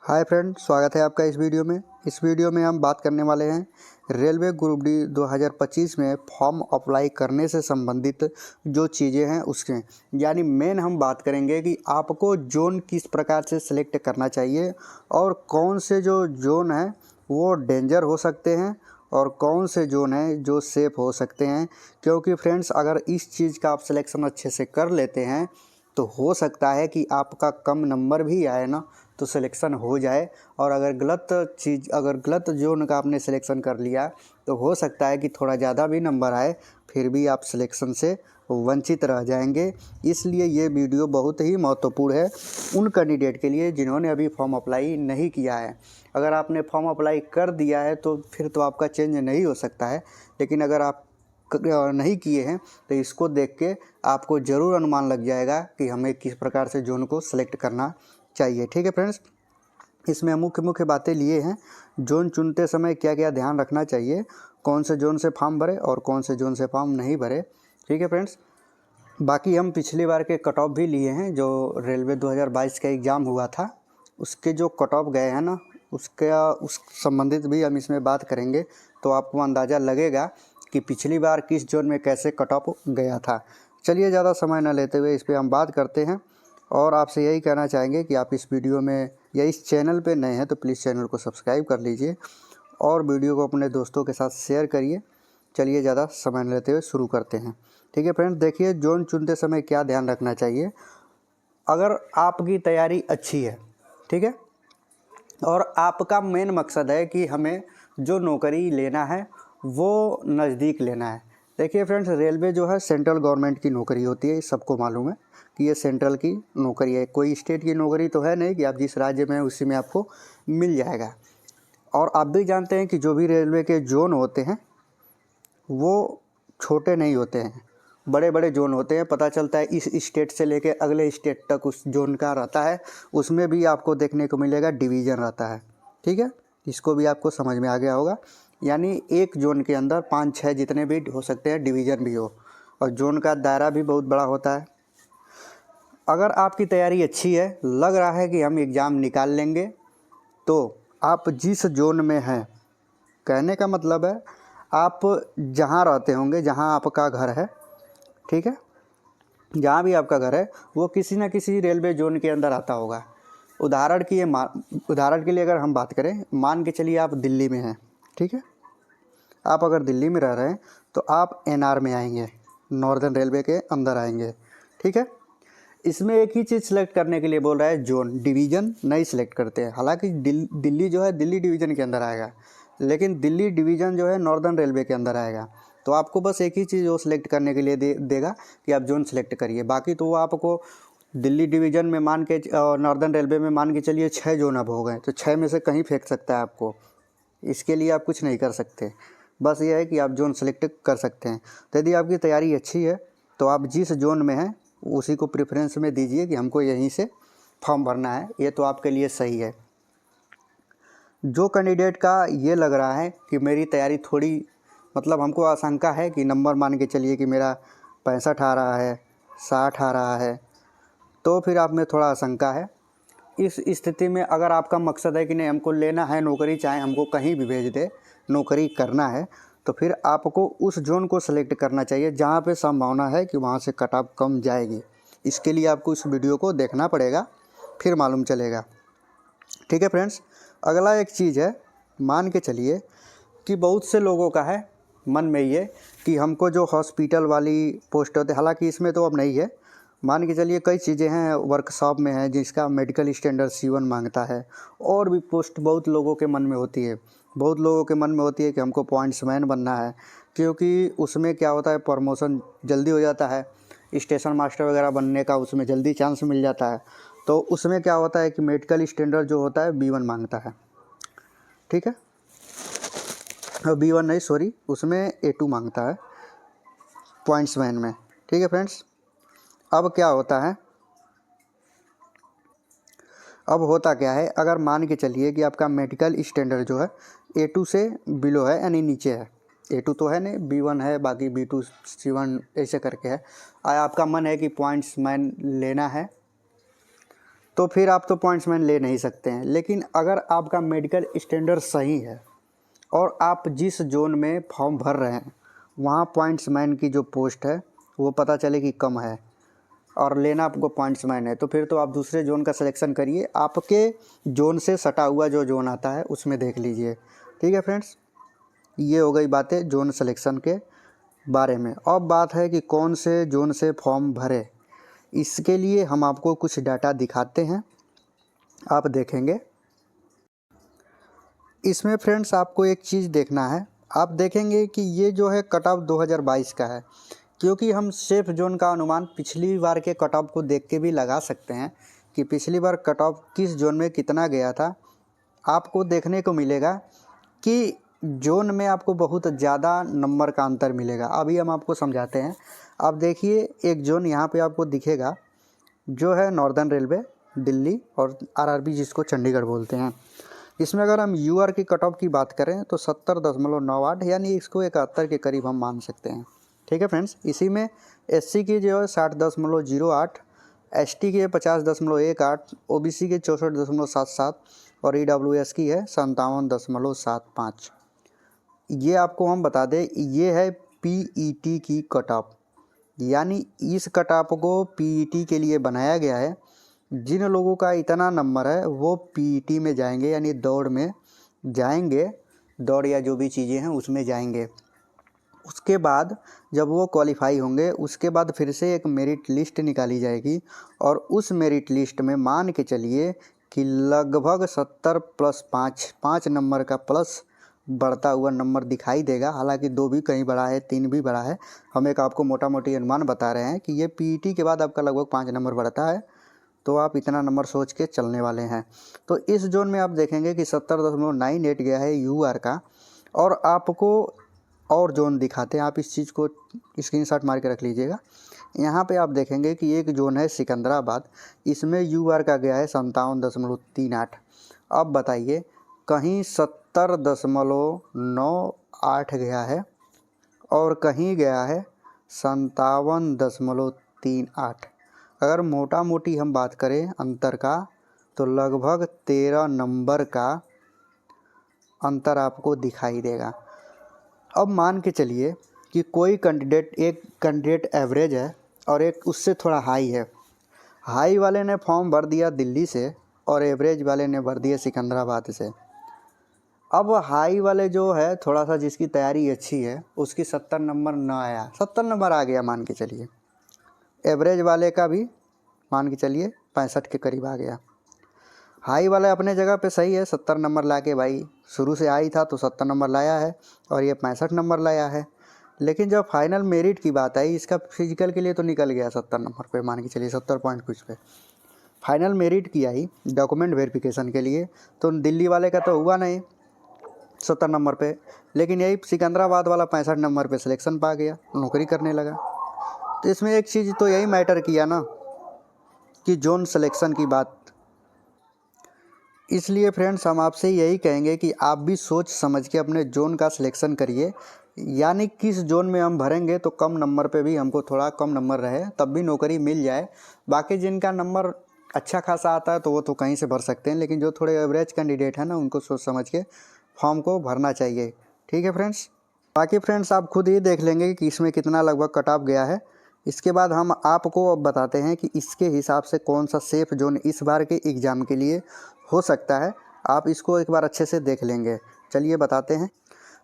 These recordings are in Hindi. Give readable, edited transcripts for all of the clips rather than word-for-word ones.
हाय फ्रेंड, स्वागत है आपका इस वीडियो में। इस वीडियो में हम बात करने वाले हैं रेलवे ग्रुप डी 2025 में फॉर्म अप्लाई करने से संबंधित जो चीज़ें हैं उसके, यानी मेन हम बात करेंगे कि आपको जोन किस प्रकार से सिलेक्ट करना चाहिए और कौन से जो जोन हैं वो डेंजर हो सकते हैं और कौन से जोन हैं जो सेफ़ हो सकते हैं। क्योंकि फ्रेंड्स, अगर इस चीज़ का आप सिलेक्शन अच्छे से कर लेते हैं तो हो सकता है कि आपका कम नंबर भी आए ना तो सिलेक्शन हो जाए, और अगर गलत जोन का आपने सिलेक्शन कर लिया तो हो सकता है कि थोड़ा ज़्यादा भी नंबर आए फिर भी आप सिलेक्शन से वंचित रह जाएंगे। इसलिए ये वीडियो बहुत ही महत्वपूर्ण है उन कैंडिडेट के लिए जिन्होंने अभी फॉर्म अप्लाई नहीं किया है। अगर आपने फॉर्म अप्लाई कर दिया है तो फिर तो आपका चेंज नहीं हो सकता है, लेकिन अगर आप नहीं किए हैं तो इसको देख के आपको ज़रूर अनुमान लग जाएगा कि हमें किस प्रकार से जोन को सिलेक्ट करना चाहिए। ठीक है फ्रेंड्स, इसमें मुख्य बातें लिए हैं। जोन चुनते समय क्या क्या ध्यान रखना चाहिए, कौन से जोन से फॉर्म भरे और कौन से जोन से फॉर्म नहीं भरे। ठीक है फ्रेंड्स, बाकी हम पिछली बार के कट ऑफ भी लिए हैं। जो रेलवे 2022 का एग्ज़ाम हुआ था उसके जो कट ऑफ गए हैं ना, उस संबंधित भी हम इसमें बात करेंगे, तो आपको अंदाज़ा लगेगा कि पिछली बार किस जोन में कैसे कट ऑफ गया था। चलिए, ज़्यादा समय न लेते हुए इस पर हम बात करते हैं। और आपसे यही कहना चाहेंगे कि आप इस वीडियो में या इस चैनल पे नए हैं तो प्लीज़ चैनल को सब्सक्राइब कर लीजिए और वीडियो को अपने दोस्तों के साथ शेयर करिए। चलिए, ज़्यादा समय न लेते हुए शुरू करते हैं। ठीक है फ्रेंड्स, देखिए जोन चुनते समय क्या ध्यान रखना चाहिए। अगर आपकी तैयारी अच्छी है, ठीक है, और आपका मेन मकसद है कि हमें जो नौकरी लेना है वो नज़दीक लेना है। देखिए फ्रेंड्स, रेलवे जो है सेंट्रल गवर्नमेंट की नौकरी होती है, सबको मालूम है कि ये सेंट्रल की नौकरी है। कोई स्टेट की नौकरी तो है नहीं कि आप जिस राज्य में हैं उसी में आपको मिल जाएगा। और आप भी जानते हैं कि जो भी रेलवे के जोन होते हैं वो छोटे नहीं होते हैं, बड़े बड़े जोन होते हैं। पता चलता है इस स्टेट से लेके अगले स्टेट तक उस जोन का रहता है। उसमें भी आपको देखने को मिलेगा डिवीज़न रहता है। ठीक है, इसको भी आपको समझ में आ गया होगा। यानी एक जोन के अंदर 5-6 जितने भी हो सकते हैं डिवीज़न भी हो, और जोन का दायरा भी बहुत बड़ा होता है। अगर आपकी तैयारी अच्छी है, लग रहा है कि हम एग्ज़ाम निकाल लेंगे, तो आप जिस जोन में हैं, कहने का मतलब है आप जहाँ रहते होंगे, जहाँ आपका घर है, ठीक है, जहाँ भी आपका घर है वो किसी न किसी रेलवे जोन के अंदर आता होगा। उदाहरण के लिए अगर हम बात करें, मान के चलिए आप दिल्ली में हैं। ठीक है, आप अगर दिल्ली में रह रहे हैं तो आप एनआर में आएंगे, नॉर्दर्न रेलवे के अंदर आएंगे। ठीक है, इसमें एक ही चीज़ सेलेक्ट करने के लिए बोल रहा है, जोन, डिवीज़न नहीं सिलेक्ट करते हैं। हालांकि दिल्ली जो है दिल्ली डिवीज़न के अंदर आएगा, लेकिन दिल्ली डिवीज़न जो है नॉर्दर्न रेलवे के अंदर आएगा। तो आपको बस एक ही चीज़ वो सिलेक्ट करने के लिए देगा कि आप जोन सिलेक्ट करिए। बाकी तो वो आपको दिल्ली डिवीज़न में मान के नॉर्दर्न रेलवे में मान के चलिए 6 जोन अब हो गए, तो 6 में से कहीं फेंक सकता है आपको। इसके लिए आप कुछ नहीं कर सकते, बस ये है कि आप जोन सेलेक्ट कर सकते हैं। तो यदि आपकी तैयारी अच्छी है तो आप जिस जोन में हैं उसी को प्रेफरेंस में दीजिए कि हमको यहीं से फॉर्म भरना है, ये तो आपके लिए सही है। जो कैंडिडेट का ये लग रहा है कि मेरी तैयारी थोड़ी, मतलब हमको आशंका है कि नंबर मान के चलिए कि मेरा 65 आ रहा है, 60 आ रहा है, तो फिर आप में थोड़ा आशंका है। इस स्थिति में अगर आपका मकसद है कि नहीं हमको लेना है नौकरी, चाहे हमको कहीं भी भेज दे, नौकरी करना है, तो फिर आपको उस जोन को सेलेक्ट करना चाहिए जहाँ पे संभावना है कि वहाँ से कट ऑफ कम जाएगी। इसके लिए आपको इस वीडियो को देखना पड़ेगा, फिर मालूम चलेगा। ठीक है फ्रेंड्स, अगला एक चीज़ है, मान के चलिए कि बहुत से लोगों का है मन में ये कि हमको जो हॉस्पिटल वाली पोस्ट होते, हालांकि इसमें तो अब नहीं है, मान के चलिए कई चीज़ें हैं वर्कशॉप में हैं जिसका मेडिकल स्टैंडर्ड C1 मांगता है, और भी पोस्ट बहुत लोगों के मन में होती है। बहुत लोगों के मन में होती है कि हमको पॉइंट्समैन बनना है, क्योंकि उसमें क्या होता है, प्रमोशन जल्दी हो जाता है, स्टेशन मास्टर वगैरह बनने का उसमें जल्दी चांस मिल जाता है। तो उसमें क्या होता है कि मेडिकल स्टैंडर्ड जो होता है B1 मांगता है। ठीक है, B1 नहीं, सॉरी, उसमें A2 मांगता है पॉइंट्समैन में। ठीक है फ्रेंड्स, अब क्या होता है, अब होता क्या है, अगर मान के चलिए कि आपका मेडिकल स्टैंडर्ड जो है A2 से बिलो है, यानी नीचे है। A2 तो है नहीं, B1 है, बाकी B2 C1 ऐसे करके है। आपका मन है कि पॉइंट्समैन लेना है, तो फिर आप तो पॉइंट्समैन ले नहीं सकते हैं। लेकिन अगर आपका मेडिकल स्टैंडर्ड सही है और आप जिस जोन में फॉर्म भर रहे हैं वहाँ पॉइंट्समैन की जो पोस्ट है वो पता चले कि कम है और लेना आपको पॉइंट्समैन है, तो फिर तो आप दूसरे जोन का सिलेक्शन करिए। आपके जोन से सटा हुआ जो जोन आता है उसमें देख लीजिए। ठीक है फ्रेंड्स, ये हो गई बातें जोन सिलेक्शन के बारे में। अब बात है कि कौन से जोन से फॉर्म भरे। इसके लिए हम आपको कुछ डाटा दिखाते हैं, आप देखेंगे। इसमें फ्रेंड्स आपको एक चीज़ देखना है, आप देखेंगे कि ये जो है कट ऑफ 2022 का है, क्योंकि हम सेफ जोन का अनुमान पिछली बार के कट ऑफ को देख के भी लगा सकते हैं कि पिछली बार कट ऑफ किस जोन में कितना गया था। आपको देखने को मिलेगा कि जोन में आपको बहुत ज़्यादा नंबर का अंतर मिलेगा। अभी हम आपको समझाते हैं। आप देखिए एक जोन यहाँ पे आपको दिखेगा जो है नॉर्दर्न रेलवे दिल्ली और आरआरबी जिसको चंडीगढ़ बोलते हैं। इसमें अगर हम यूआर की कट ऑफ की बात करें तो 70.98 यानी इसको 71 के करीब हम मान सकते हैं। ठीक है फ्रेंड्स, इसी में एससी की जो है 60.08, एसटी की है 50.18, ओबीसी के 64.77 और ईडब्ल्यूएस की है 57.75। ये आपको हम बता दें, ये है पीईटी की कट ऑफ, यानी इस कट ऑफ को पीईटी के लिए बनाया गया है। जिन लोगों का इतना नंबर है वो पीईटी में जाएंगे, यानी दौड़ में जाएंगे, दौड़ या जो भी चीज़ें हैं उसमें जाएंगे। उसके बाद जब वो क्वालिफाई होंगे उसके बाद फिर से एक मेरिट लिस्ट निकाली जाएगी और उस मेरिट लिस्ट में मान के चलिए कि लगभग 70 प्लस 5 नंबर का प्लस बढ़ता हुआ नंबर दिखाई देगा। हालांकि 2 भी कहीं बढ़ा है, 3 भी बढ़ा है। हम एक आपको मोटा मोटी अनुमान बता रहे हैं कि ये पीईटी के बाद आपका लगभग 5 नंबर बढ़ता है, तो आप इतना नंबर सोच के चलने वाले हैं। तो इस जोन में आप देखेंगे कि 70.98 गया है यूआर का। और आपको और जोन दिखाते हैं, आप इस चीज़ को स्क्रीनशॉट मार के रख लीजिएगा। यहाँ पे आप देखेंगे कि एक जोन है सिकंदराबाद, इसमें यूआर का गया है 57.38। अब बताइए, कहीं 70.98 गया है और कहीं गया है 57.38। अगर मोटा मोटी हम बात करें अंतर का तो लगभग 13 नंबर का अंतर आपको दिखाई देगा। अब मान के चलिए कि कोई कैंडिडेट, एक कैंडिडेट एवरेज है और एक उससे थोड़ा हाई है। हाई वाले ने फॉर्म भर दिया दिल्ली से और एवरेज वाले ने भर दिया सिकंदराबाद से। अब हाई वाले जो है थोड़ा सा, जिसकी तैयारी अच्छी है, उसकी 70 नंबर ना आया, 70 नंबर आ गया मान के चलिए। एवरेज वाले का भी मान के चलिए 65 के करीब आ गया। हाई वाला अपने जगह पे सही है, 70 नंबर ला के, भाई शुरू से हाई था तो 70 नंबर लाया है और ये 65 नंबर लाया है। लेकिन जब फाइनल मेरिट की बात आई, इसका फिजिकल के लिए तो निकल गया 70 नंबर पे, मान के चलिए 70 पॉइंट कुछ पे। फाइनल मेरिट की आई डॉक्यूमेंट वेरिफिकेशन के लिए, तो दिल्ली वाले का तो हुआ नहीं 70 नंबर पे, लेकिन यही सिकंदराबाद वाला 65 नंबर पे सिलेक्शन पा गया, नौकरी करने लगा। तो इसमें एक चीज़ तो यही मैटर किया ना कि जोन सिलेक्शन की बात। इसलिए फ्रेंड्स हम आपसे यही कहेंगे कि आप भी सोच समझ के अपने जोन का सिलेक्शन करिए, यानी किस जोन में हम भरेंगे तो कम नंबर पे भी हमको थोड़ा कम नंबर रहे तब भी नौकरी मिल जाए। बाकी जिनका नंबर अच्छा खासा आता है तो वो तो कहीं से भर सकते हैं, लेकिन जो थोड़े एवरेज कैंडिडेट हैं ना, उनको सोच समझ के फॉर्म को भरना चाहिए। ठीक है फ्रेंड्स, बाकी फ्रेंड्स आप खुद ही देख लेंगे कि इसमें कितना लगभग कट ऑफ गया है। इसके बाद हम आपको अब बताते हैं कि इसके हिसाब से कौन सा सेफ जोन इस बार के एग्ज़ाम के लिए हो सकता है। आप इसको एक बार अच्छे से देख लेंगे। चलिए बताते हैं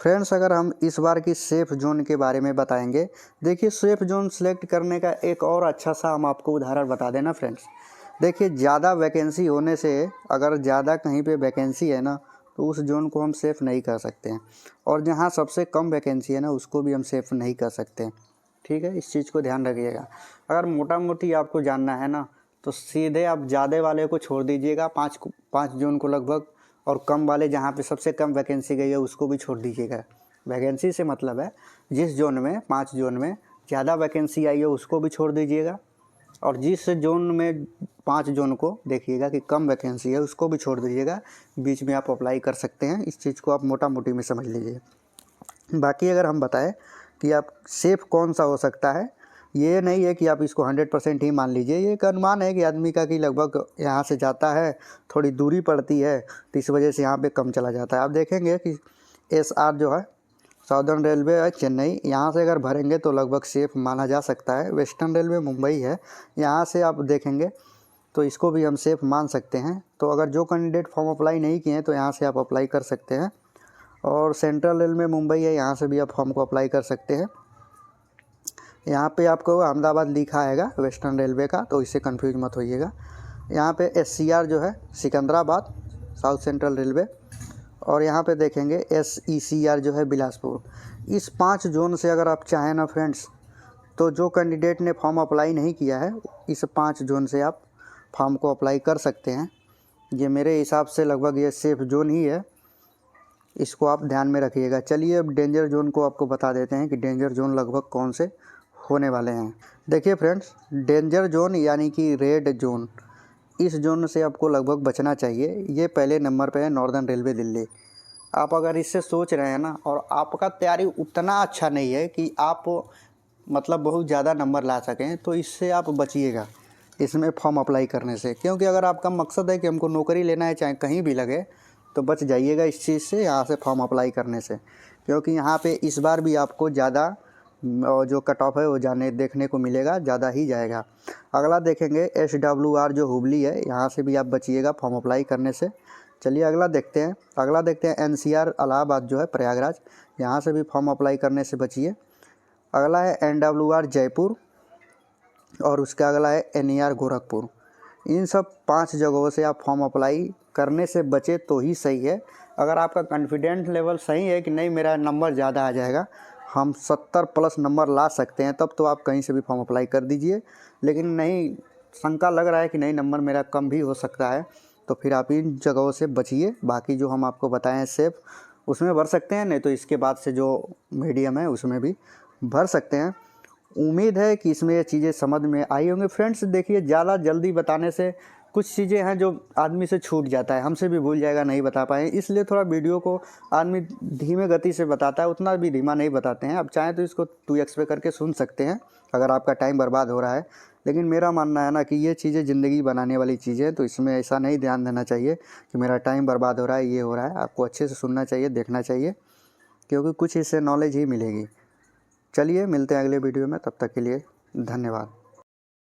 फ्रेंड्स। अगर हम इस बार की सेफ जोन के बारे में बताएंगे, देखिए सेफ जोन सेलेक्ट करने का एक और अच्छा सा हम आपको उदाहरण बता देना फ्रेंड्स। देखिए ज़्यादा वैकेंसी होने से, अगर ज़्यादा कहीं पे वैकेंसी है ना, तो उस जोन को हम सेफ़ नहीं कर सकते हैं, और जहाँ सबसे कम वैकेंसी है ना, उसको भी हम सेफ़ नहीं कर सकते हैं। ठीक है, इस चीज़ को ध्यान रखिएगा। अगर मोटा मोटी आपको जानना है ना, तो सीधे आप ज़्यादा वाले को छोड़ दीजिएगा, 5 जोन को लगभग, और कम वाले जहाँ पे सबसे कम वैकेंसी गई है उसको भी छोड़ दीजिएगा। वैकेंसी से मतलब है जिस जोन में 5 जोन में ज़्यादा वैकेंसी आई है उसको भी छोड़ दीजिएगा, और जिस जोन में 5 जोन को देखिएगा कि कम वैकेंसी है उसको भी छोड़ दीजिएगा। बीच में आप अप्लाई कर सकते हैं। इस चीज़ को आप मोटा मोटी में समझ लीजिए। बाकी अगर हम बताएं कि आप सेफ़ कौन सा हो सकता है, ये नहीं है कि आप इसको 100% ही मान लीजिए, ये एक अनुमान है कि आदमी का कि लगभग यहाँ से जाता है, थोड़ी दूरी पड़ती है तो इस वजह से यहाँ पे कम चला जाता है। आप देखेंगे कि SR जो है साउदर्न रेलवे है चेन्नई, यहाँ से अगर भरेंगे तो लगभग सेफ माना जा सकता है। वेस्टर्न रेलवे मुंबई है, यहाँ से आप देखेंगे तो इसको भी हम सेफ मान सकते हैं। तो अगर जो कैंडिडेट फॉर्म अप्लाई नहीं किए हैं तो यहाँ से आप अप्लाई कर सकते हैं। और सेंट्रल रेलवे मुंबई है, यहाँ से भी आप फॉर्म को अप्लाई कर सकते हैं। यहाँ पे आपको अहमदाबाद लिखा आएगा वेस्टर्न रेलवे का, तो इससे कंफ्यूज मत होइएगा। यहाँ पे SCR जो है सिकंदराबाद साउथ सेंट्रल रेलवे, और यहाँ पे देखेंगे SECR जो है बिलासपुर। इस 5 जोन से अगर आप चाहें ना फ्रेंड्स, तो जो कैंडिडेट ने फॉर्म अप्लाई नहीं किया है इस 5 जोन से आप फॉर्म को अप्लाई कर सकते हैं। ये मेरे हिसाब से लगभग ये सेफ जोन ही है, इसको आप ध्यान में रखिएगा। चलिए अब डेंजर जोन को आपको बता देते हैं कि डेंजर जोन लगभग कौन से होने वाले हैं। देखिए फ्रेंड्स, डेंजर जोन यानी कि रेड जोन, इस जोन से आपको लगभग बचना चाहिए। ये पहले नंबर पे है नॉर्दर्न रेलवे दिल्ली। आप अगर इससे सोच रहे हैं ना, और आपका तैयारी उतना अच्छा नहीं है कि आप मतलब बहुत ज़्यादा नंबर ला सकें, तो इससे आप बचिएगा इसमें फॉर्म अप्लाई करने से। क्योंकि अगर आपका मकसद है कि हमको नौकरी लेना है चाहे कहीं भी लगे, तो बच जाइएगा इस चीज़ से, यहाँ से फॉर्म अप्लाई करने से। क्योंकि यहाँ पे इस बार भी आपको ज़्यादा जो कट ऑफ है वो जाने देखने को मिलेगा, ज़्यादा ही जाएगा। अगला देखेंगे SWR जो हुबली है, यहाँ से भी आप बचिएगा फॉर्म अप्लाई करने से। चलिए अगला देखते हैं NCR इलाहाबाद जो है प्रयागराज, यहाँ से भी फॉर्म अप्लाई करने से बचिए। अगला है NWR जयपुर, और उसका अगला है NER गोरखपुर। इन सब 5 जगहों से आप फॉर्म अप्लाई करने से बचे तो ही सही है। अगर आपका कॉन्फिडेंस लेवल सही है कि नहीं मेरा नंबर ज़्यादा आ जाएगा, हम 70+ नंबर ला सकते हैं, तब तो आप कहीं से भी फॉर्म अप्लाई कर दीजिए। लेकिन नहीं, शंका लग रहा है कि नहीं नंबर मेरा कम भी हो सकता है, तो फिर आप इन जगहों से बचिए। बाकी जो हम आपको बताएं सेफ, उसमें भर सकते हैं, नहीं तो इसके बाद से जो मीडियम है उसमें भी भर सकते हैं। उम्मीद है कि इसमें ये चीज़ें समझ में आई होंगी। फ्रेंड्स देखिए, ज़्यादा जल्दी बताने से कुछ चीज़ें हैं जो आदमी से छूट जाता है, हमसे भी भूल जाएगा, नहीं बता पाए, इसलिए थोड़ा वीडियो को आदमी धीमे गति से बताता है, उतना भी धीमा नहीं बताते हैं। आप चाहें तो इसको 2x पे करके सुन सकते हैं अगर आपका टाइम बर्बाद हो रहा है। लेकिन मेरा मानना है ना कि ये चीज़ें ज़िंदगी बनाने वाली चीज़ें हैं, तो इसमें ऐसा नहीं ध्यान देना चाहिए कि मेरा टाइम बर्बाद हो रहा है, ये हो रहा है। आपको अच्छे से सुनना चाहिए, देखना चाहिए, क्योंकि कुछ इससे नॉलेज ही मिलेगी। चलिए मिलते हैं अगले वीडियो में, तब तक के लिए धन्यवाद।